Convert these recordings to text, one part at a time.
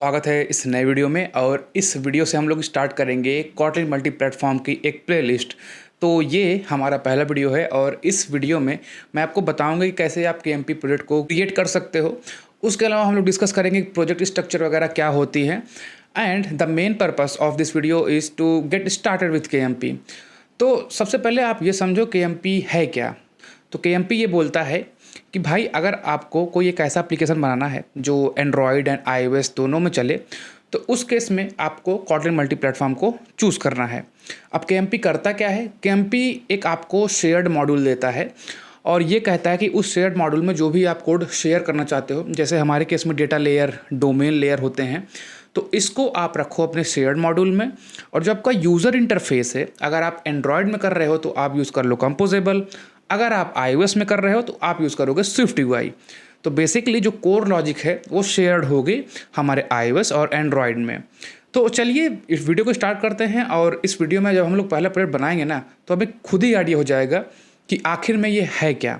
स्वागत है इस नए वीडियो में। और इस वीडियो से हम लोग स्टार्ट करेंगे कॉटलिन मल्टी प्लेटफॉर्म की एक प्लेलिस्ट। तो ये हमारा पहला वीडियो है और इस वीडियो में मैं आपको बताऊंगा कि कैसे आप केएमपी प्रोजेक्ट को क्रिएट कर सकते हो। उसके अलावा हम लोग डिस्कस करेंगे प्रोजेक्ट स्ट्रक्चर वगैरह क्या होती है। And the main purpose of this video is to get started with KMP. तो सबसे पहले आप ये समझो केएमपी है क्या। तो केएमपी ये बोलता है कि भाई अगर आपको कोई एक ऐसा एप्लीकेशन बनाना है जो एंड्रॉयड एंड आईओएस दोनों में चले, तो उस केस में आपको कॉटलिन मल्टी प्लेटफॉर्म को चूज़ करना है। अब केएमपी करता क्या है? केएमपी एक आपको शेयर्ड मॉड्यूल देता है और ये कहता है कि उस शेयर्ड मॉड्यूल में जो भी आप कोड शेयर करना चाहते हो, जैसे हमारे केस में डेटा लेयर, डोमेन लेयर होते हैं, तो इसको आप रखो अपने शेयर्ड मॉड्यूल में। और जो आपका यूज़र इंटरफेस है, अगर आप एंड्रॉयड में कर रहे हो तो आप यूज़ कर लो कंपोजेबल, अगर आप iOS में कर रहे हो तो आप यूज़ करोगे स्विफ्ट यूआई। तो बेसिकली जो कोर लॉजिक है वो शेयर्ड होगी हमारे iOS और एंड्रॉयड में। तो चलिए इस वीडियो को स्टार्ट करते हैं। और इस वीडियो में जब हम लोग पहला प्रोजेक्ट बनाएंगे ना, तो हमें खुद ही आइडिया हो जाएगा कि आखिर में ये है क्या।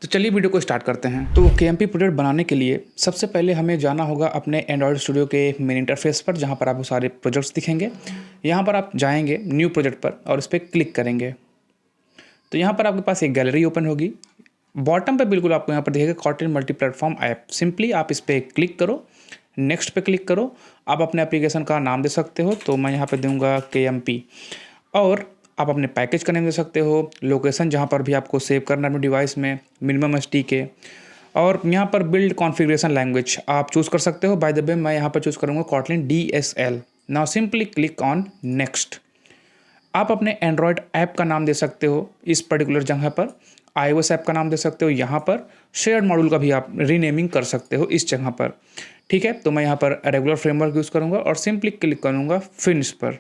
तो चलिए वीडियो को स्टार्ट करते हैं। तो केएमपी प्रोजेक्ट बनाने के लिए सबसे पहले हमें जाना होगा अपने एंड्रॉयड स्टूडियो के मेन इंटरफेस पर, जहाँ पर आपको सारे प्रोजेक्ट्स दिखेंगे। यहाँ पर आप जाएंगे न्यू प्रोजेक्ट पर और इस पर क्लिक करेंगे। तो यहाँ पर आपके पास एक गैलरी ओपन होगी। बॉटम पे बिल्कुल आपको यहाँ पर दिखेगा Kotlin multi platform app. Simply आप इस पर क्लिक करो, नेक्स्ट पे क्लिक करो। आप अपने एप्लीकेशन का नाम दे सकते हो, तो मैं यहाँ पे दूंगा केएमपी। और आप अपने पैकेज का नेम दे सकते हो, लोकेशन जहाँ पर भी आपको सेव करना है अपने डिवाइस में, मिनिमम SDK। और यहाँ पर बिल्ड कॉन्फ़िगरेशन लैंग्वेज आप चूज़ कर सकते हो। बाय द वे मैं यहाँ पर चूज़ करूँगा Kotlin DSL। Now simply click on next. आप अपने एंड्रॉयड ऐप का नाम दे सकते हो इस पर्टिकुलर जगह पर, iOS ऐप का नाम दे सकते हो यहाँ पर, शेयर्ड मॉड्यूल का भी आप रीनेमिंग कर सकते हो इस जगह पर। ठीक है, तो मैं यहाँ पर रेगुलर फ्रेमवर्क यूज़ करूँगा और सिंपली क्लिक करूँगा फिनिश पर।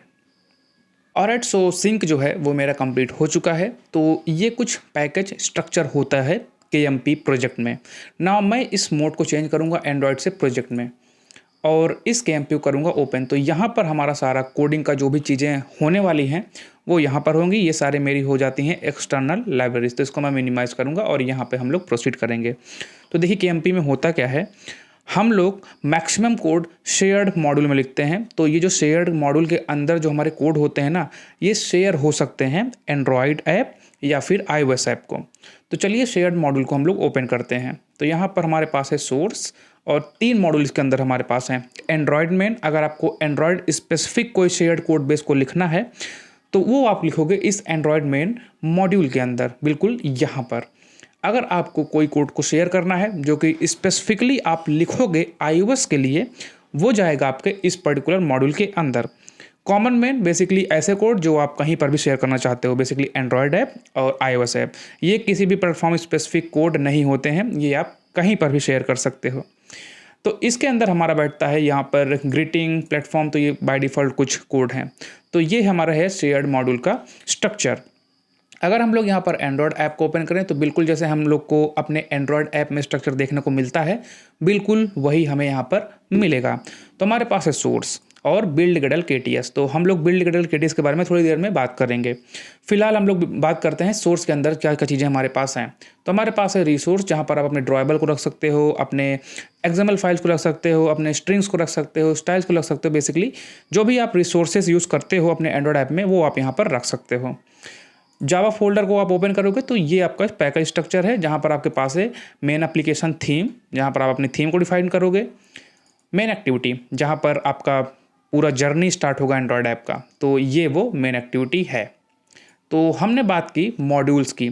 ऑलराइट, सो सिंक जो है वो मेरा कंप्लीट हो चुका है। तो ये कुछ पैकेज स्ट्रक्चर होता है केएमपी प्रोजेक्ट में। नाउ मैं इस मोड को चेंज करूँगा एंड्रॉयड से प्रोजेक्ट में और इस केएमपी को करूँगा ओपन। तो यहाँ पर हमारा सारा कोडिंग का जो भी चीज़ें होने वाली हैं वो यहाँ पर होंगी। ये सारे मेरी हो जाती हैं एक्सटर्नल लाइब्रेरीज। तो इसको मैं मिनिमाइज़ करूँगा और यहाँ पे हम लोग प्रोसीड करेंगे। तो देखिए केएमपी में होता क्या है, हम लोग मैक्सिमम कोड शेयर्ड मॉड्यूल में लिखते हैं। तो ये जो शेयर्ड मॉड्यूल के अंदर जो हमारे कोड होते हैं ना, ये शेयर हो सकते हैं एंड्रॉयड ऐप या फिर iOS ऐप को। तो चलिए शेयर्ड मॉड्यूल को हम लोग ओपन करते हैं। तो यहाँ पर हमारे पास है सोर्स और 3 मॉड्यूल इसके अंदर हमारे पास हैं। एंड्रॉयड मेन, अगर आपको एंड्रॉयड स्पेसिफिक कोई शेयर्ड कोड बेस को लिखना है तो वो आप लिखोगे इस एंड्रॉयड मेन मॉड्यूल के अंदर, बिल्कुल यहाँ पर। अगर आपको कोई कोड को शेयर करना है जो कि स्पेसिफिकली आप लिखोगे iOS के लिए, वो जाएगा आपके इस पर्टिकुलर मॉड्यूल के अंदर। कॉमन मेन बेसिकली ऐसे कोड जो आप कहीं पर भी शेयर करना चाहते हो, बेसिकली एंड्रॉयड ऐप और iOS ऐप। ये किसी भी प्लेटफॉर्म स्पेसिफिक कोड नहीं होते हैं, ये आप कहीं पर भी शेयर कर सकते हो। तो इसके अंदर हमारा बैठता है यहाँ पर ग्रीटिंग प्लेटफॉर्म। तो ये बाय डिफ़ॉल्ट कुछ कोड हैं। तो ये हमारा है शेयर्ड मॉड्यूल का स्ट्रक्चर। अगर हम लोग यहाँ पर एंड्रॉयड ऐप को ओपन करें तो बिल्कुल जैसे हम लोग को अपने एंड्रॉयड ऐप में स्ट्रक्चर देखने को मिलता है, बिल्कुल वही हमें यहाँ पर मिलेगा। तो हमारे पास है सोर्स और बिल्ड गडल KTS। तो हम लोग बिल्ड गडल KTS के बारे में थोड़ी देर में बात करेंगे। फिलहाल हम लोग बात करते हैं सोर्स के अंदर क्या क्या चीज़ें हमारे पास हैं। तो हमारे पास है रिसोर्स, जहाँ पर आप अपने ड्रॉयबल को रख सकते हो, अपने XML फाइल्स को रख सकते हो, अपने स्ट्रिंग्स को रख सकते हो, स्टाइल्स को रख सकते हो। बेसिकली जो भी आप रिसोर्सेज यूज़ करते हो अपने एंड्रॉयड ऐप में, वो आप यहाँ पर रख सकते हो। जावा फोल्डर को आप ओपन करोगे तो ये आपका पैकेज स्ट्रक्चर है, जहाँ पर आपके पास है मेन एप्लीकेशन थीम, जहाँ पर आप अपनी थीम को डिफाइन करोगे। मेन एक्टिविटी, जहाँ पर आपका पूरा जर्नी स्टार्ट होगा एंड्रॉयड ऐप का, तो ये वो मेन एक्टिविटी है। तो हमने बात की मॉड्यूल्स की।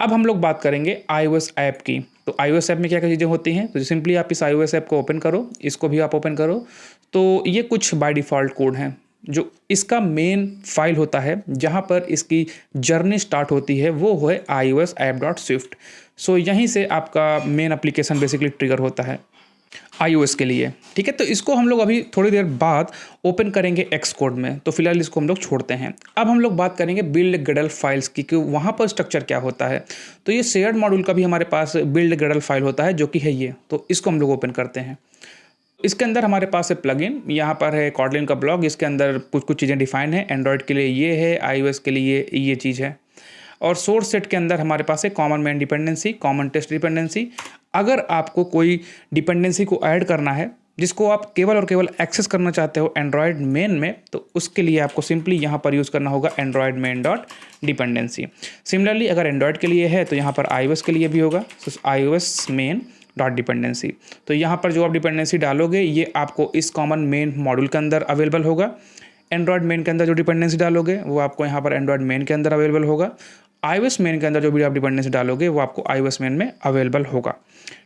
अब हम लोग बात करेंगे iOS ऐप की। तो iOS ऐप में क्या क्या चीज़ें होती हैं। तो सिंपली आप इस iOS ऐप को ओपन करो, इसको भी आप ओपन करो। तो ये कुछ बाय डिफ़ॉल्ट कोड हैं। जो इसका मेन फाइल होता है जहाँ पर इसकी जर्नी स्टार्ट होती है, वो है iOS app.swift। सो यहीं से आपका मेन एप्लीकेशन बेसिकली ट्रिगर होता है iOS के लिए। ठीक है, तो इसको हम लोग अभी थोड़ी देर बाद ओपन करेंगे Xcode में। तो फिलहाल इसको हम लोग छोड़ते हैं। अब हम लोग बात करेंगे बिल्ड गडल फाइल्स की, कि वहाँ पर स्ट्रक्चर क्या होता है। तो ये शेयर्ड मॉड्यूल का भी हमारे पास बिल्ड गडल फाइल होता है, जो कि है ये। तो इसको हम लोग ओपन करते हैं। इसके अंदर हमारे पास है प्लगइन, यहाँ पर है कॉटलिन का ब्लॉग। इसके अंदर कुछ कुछ चीज़ें डिफाइन है। एंड्रॉयड के लिए ये है, iOS के लिए ये चीज़ है। और सोर्स सेट के अंदर हमारे पास है common main dependency, common test dependency. अगर आपको कोई डिपेंडेंसी को ऐड करना है जिसको आप केवल और केवल एक्सेस करना चाहते हो एंड्रॉयड मेन में, तो उसके लिए आपको सिंपली यहाँ पर यूज़ करना होगा Android main dot dependency. Similarly अगर एंड्रॉयड के लिए है तो यहाँ पर iOS के लिए भी होगा, तो iOS मेन डॉट डिपेंडेंसी। तो यहाँ पर जो आप डिपेंडेंसी डालोगे ये आपको इस कॉमन मेन मॉड्यूल के अंदर अवेलेबल होगा। एंड्रॉयड मेन के अंदर जो डिपेंडेंसी डालोगे वो आपको यहाँ पर एंड्रॉयड मेन के अंदर अवेलेबल होगा। iOS मेन के अंदर जो भी आप डिपेंडेंसी डालोगे वो आपको iOS मेन में अवेलेबल होगा।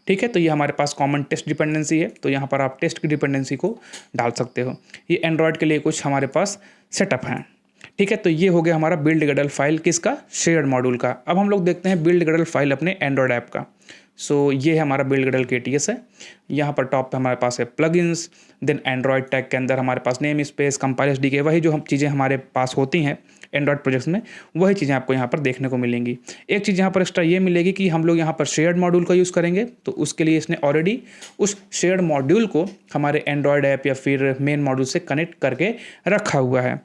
ठीक है, तो ये हमारे पास कॉमन टेस्ट डिपेंडेंसी है, तो यहाँ पर आप टेस्ट की डिपेंडेंसी को डाल सकते हो। ये एंड्रॉयड के लिए कुछ हमारे पास सेटअप हैं। ठीक है, तो ये हो गया हमारा बिल्ड गडल फाइल किसका, शेयर्ड मॉड्यूल का। अब हम लोग देखते हैं बिल्ड गडल फाइल अपने एंड्रॉयड ऐप का। सो ये है हमारा बिल्ड गडल KTS है। यहाँ पर टॉप पे हमारे पास है प्लगइन्स, देन एंड्रॉयड टैग के अंदर हमारे पास नेम स्पेस कंपाइल SDK, वही जो हम चीज़ें हमारे पास होती हैं एंड्रॉयड प्रोजेक्ट्स में, वही चीज़ें आपको यहाँ पर देखने को मिलेंगी। एक चीज़ यहाँ पर एक्स्ट्रा ये मिलेगी कि हम लोग यहाँ पर शेयर्ड मॉड्यूल का यूज़ करेंगे, तो उसके लिए इसने ऑलरेडी उस शेयर्ड मॉड्यूल को हमारे एंड्रॉयड ऐप या फिर मेन मॉड्यूल से कनेक्ट करके रखा हुआ है।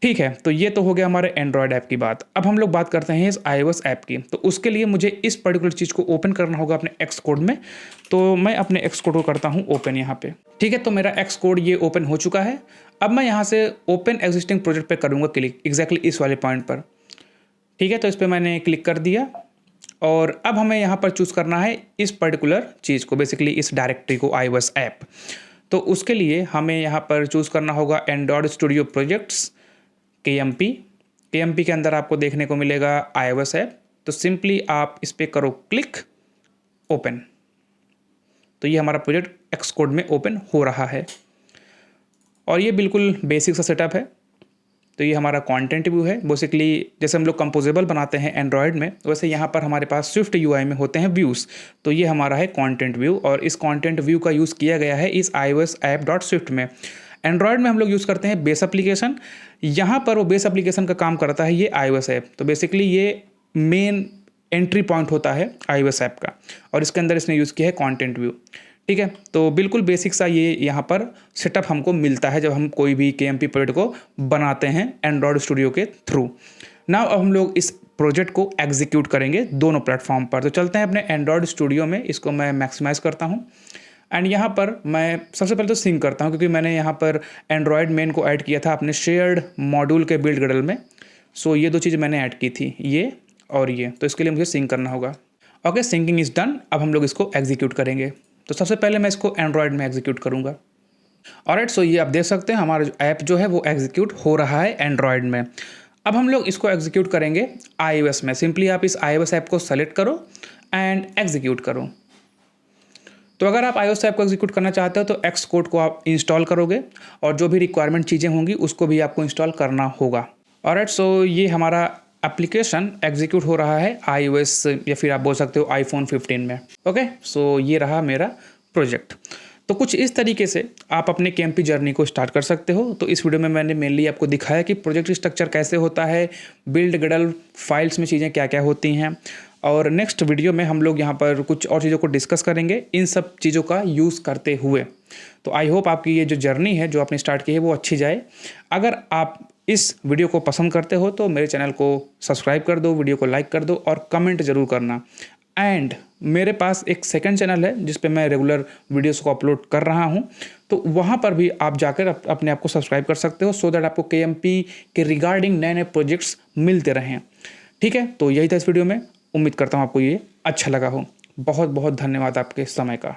ठीक है, तो ये तो हो गया हमारे एंड्रॉयड ऐप की बात। अब हम लोग बात करते हैं इस iOS ऐप की। तो उसके लिए मुझे इस पर्टिकुलर चीज़ को ओपन करना होगा अपने एक्स कोड में। तो मैं अपने एक्स कोड को करता हूँ ओपन यहाँ पे। ठीक है, तो मेरा एक्स कोड ये ओपन हो चुका है। अब मैं यहाँ से ओपन एग्जिस्टिंग प्रोजेक्ट पे करूँगा क्लिक, एग्जैक्टली इस वाले पॉइंट पर। ठीक है, तो इस पर मैंने क्लिक कर दिया और अब हमें यहाँ पर चूज़ करना है इस पर्टिकुलर चीज़ को, बेसिकली इस डायरेक्टरी को, iOS ऐप। तो उसके लिए हमें यहाँ पर चूज़ करना होगा एंड्रॉयड स्टूडियो प्रोजेक्ट्स KMP के अंदर आपको देखने को मिलेगा iOS ऐप। तो सिंपली आप इस पर करो क्लिक, ओपन। तो ये हमारा प्रोजेक्ट एक्स कोड में ओपन हो रहा है और ये बिल्कुल बेसिक सा सेटअप है। तो ये हमारा कंटेंट व्यू है। बेसिकली जैसे हम लोग कंपोजेबल बनाते हैं एंड्रॉयड में, वैसे यहाँ पर हमारे पास स्विफ्ट UI में होते हैं व्यूज़। तो ये हमारा है कंटेंट व्यू और इस कंटेंट व्यू का यूज़ किया गया है इस iOS ऐप डॉट स्विफ्ट में। एंड्रॉयड में हम लोग यूज़ करते हैं बेस एप्लीकेशन। यहाँ पर वो बेस एप्लीकेशन का काम करता है ये iOS ऐप। तो बेसिकली ये मेन एंट्री पॉइंट होता है iOS ऐप का और इसके अंदर इसने यूज़ किया है कंटेंट व्यू। ठीक है, तो बिल्कुल बेसिक सा ये यहाँ पर सेटअप हमको मिलता है जब हम कोई भी KMP प्रोजेक्ट को बनाते हैं एंड्रॉयड स्टूडियो के थ्रू। नाउ अब हम लोग इस प्रोजेक्ट को एग्जीक्यूट करेंगे दोनों प्लेटफॉर्म पर। तो चलते हैं अपने एंड्रॉयड स्टूडियो में, इसको मैं मैक्सिमाइज़ करता हूँ एंड यहाँ पर मैं सबसे पहले तो सिंक करता हूँ, क्योंकि मैंने यहाँ पर एंड्रॉयड मेन को ऐड किया था अपने शेयर्ड मॉड्यूल के बिल्ड गडल में। सो ये दो चीज़ मैंने ऐड की थी, ये और ये। तो इसके लिए मुझे सिंक करना होगा। Okay, syncing is done. अब हम लोग इसको एग्जीक्यूट करेंगे। तो सबसे पहले मैं इसको एंड्रॉयड में एग्जीक्यूट करूँगा। ऑलराइट, सो ये आप देख सकते हैं हमारा जो ऐप जो है वो एग्जीक्यूट हो रहा है एंड्रॉयड में। अब हम लोग इसको एग्जीक्यूट करेंगे iOS में। सिंपली आप इस iOS ऐप को सेलेक्ट करो एंड एग्जीक्यूट करो। तो अगर आप iOS ऐप को एग्जीक्यूट करना चाहते हो तो एक्स कोड को आप इंस्टॉल करोगे और जो भी रिक्वायरमेंट चीज़ें होंगी उसको भी आपको इंस्टॉल करना होगा। ऑलराइट, सो ये हमारा एप्लीकेशन एग्जीक्यूट हो रहा है iOS या फिर आप बोल सकते हो iPhone 15 में। ओके, सो ये रहा मेरा प्रोजेक्ट। तो कुछ इस तरीके से आप अपने KMP जर्नी को स्टार्ट कर सकते हो। तो इस वीडियो में मैंने मेनली आपको दिखाया कि प्रोजेक्ट स्ट्रक्चर कैसे होता है, बिल्ड गडल फाइल्स में चीज़ें क्या क्या होती हैं, और नेक्स्ट वीडियो में हम लोग यहाँ पर कुछ और चीज़ों को डिस्कस करेंगे इन सब चीज़ों का यूज़ करते हुए। तो आई होप आपकी ये जो जर्नी है जो आपने स्टार्ट की है वो अच्छी जाए। अगर आप इस वीडियो को पसंद करते हो तो मेरे चैनल को सब्सक्राइब कर दो, वीडियो को लाइक कर दो और कमेंट ज़रूर करना। एंड मेरे पास एक सेकंड चैनल है जिस पे मैं रेगुलर वीडियोस को अपलोड कर रहा हूँ, तो वहाँ पर भी आप जाकर अपने आप को सब्सक्राइब कर सकते हो, सो दैट आपको KMP के रिगार्डिंग नए नए प्रोजेक्ट्स मिलते रहें। ठीक है, तो यही था इस वीडियो में। उम्मीद करता हूँ आपको ये अच्छा लगा हो। बहुत बहुत धन्यवाद आपके समय का।